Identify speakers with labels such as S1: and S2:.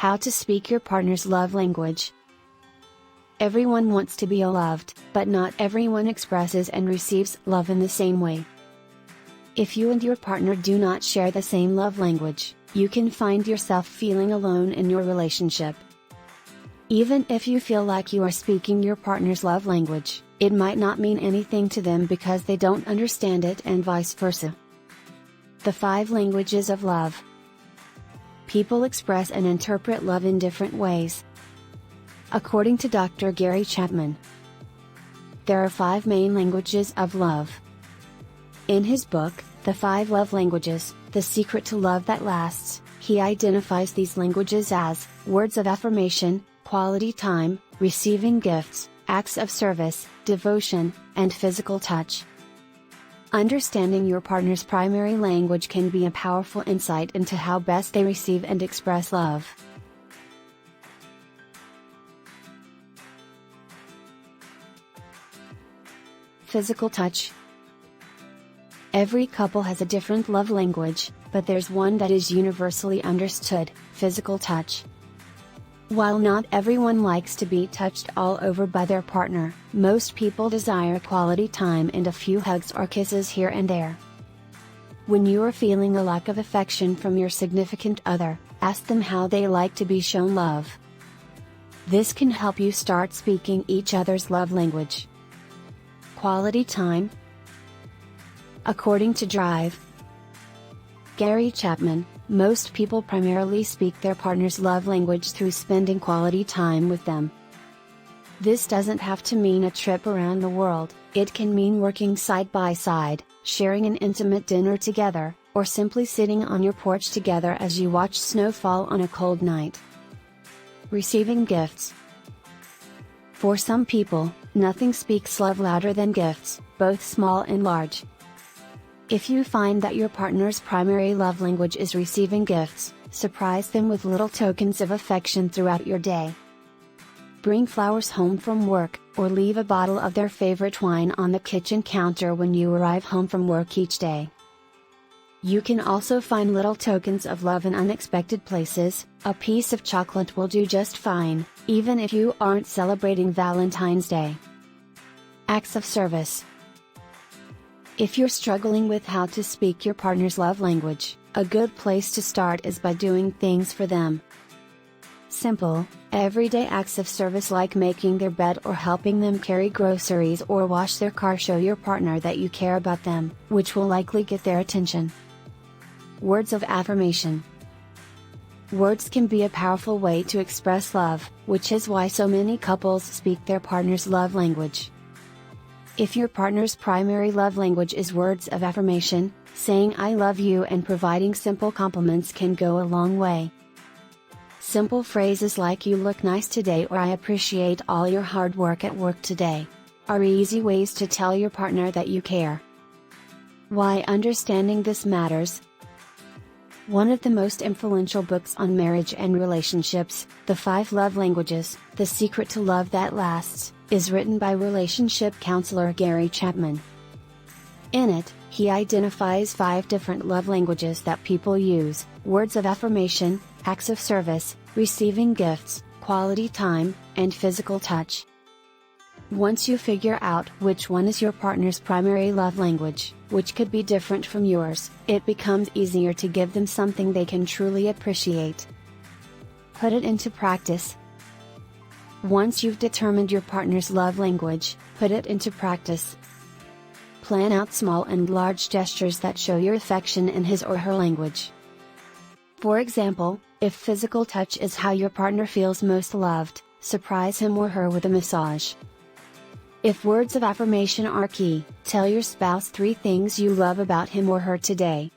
S1: How to speak your partner's love language. Everyone wants to be loved, but not everyone expresses and receives love in the same way. If you and your partner do not share the same love language, you can find yourself feeling alone in your relationship. Even if you feel like you are speaking your partner's love language, it might not mean anything to them because they don't understand it, and vice versa. The 5 languages of love. People express and interpret love in different ways. According to Dr. Gary Chapman, there are 5 main languages of love. In his book, The 5 Love Languages: The Secret to Love That Lasts, he identifies these languages as words of affirmation, quality time, receiving gifts, acts of service, devotion, and physical touch. Understanding your partner's primary language can be a powerful insight into how best they receive and express love. Physical touch. Every couple has a different love language, but there's one that is universally understood: physical touch. While not everyone likes to be touched all over by their partner, most people desire quality time and a few hugs or kisses here and there. When you are feeling a lack of affection from your significant other, ask them how they like to be shown love. This can help you start speaking each other's love language. Quality time. According to Drive, Gary Chapman, most people primarily speak their partner's love language through spending quality time with them. This doesn't have to mean a trip around the world, it can mean working side by side, sharing an intimate dinner together, or simply sitting on your porch together as you watch snow fall on a cold night. Receiving gifts. For some people, nothing speaks love louder than gifts, both small and large. If you find that your partner's primary love language is receiving gifts, surprise them with little tokens of affection throughout your day. Bring flowers home from work, or leave a bottle of their favorite wine on the kitchen counter when you arrive home from work each day. You can also find little tokens of love in unexpected places. A piece of chocolate will do just fine, even if you aren't celebrating Valentine's Day. Acts of service. If you're struggling with how to speak your partner's love language, a good place to start is by doing things for them. Simple, everyday acts of service like making their bed or helping them carry groceries or wash their car show your partner that you care about them, which will likely get their attention. Words of affirmation. Words can be a powerful way to express love, which is why so many couples speak their partner's love language. If your partner's primary love language is words of affirmation, saying "I love you" and providing simple compliments can go a long way. Simple phrases like "You look nice today" or "I appreciate all your hard work at work today" are easy ways to tell your partner that you care. Why understanding this matters. One of the most influential books on marriage and relationships, The 5 Love Languages: The Secret to Love That Lasts, is written by relationship counselor Gary Chapman. In it, he identifies 5 different love languages that people use: words of affirmation, acts of service, receiving gifts, quality time, and physical touch. Once you figure out which one is your partner's primary love language, which could be different from yours, it becomes easier to give them something they can truly appreciate. Put it into practice. Once you've determined your partner's love language, put it into practice. Plan out small and large gestures that show your affection in his or her language. For example, if physical touch is how your partner feels most loved, surprise him or her with a massage. If words of affirmation are key, tell your spouse 3 things you love about him or her today.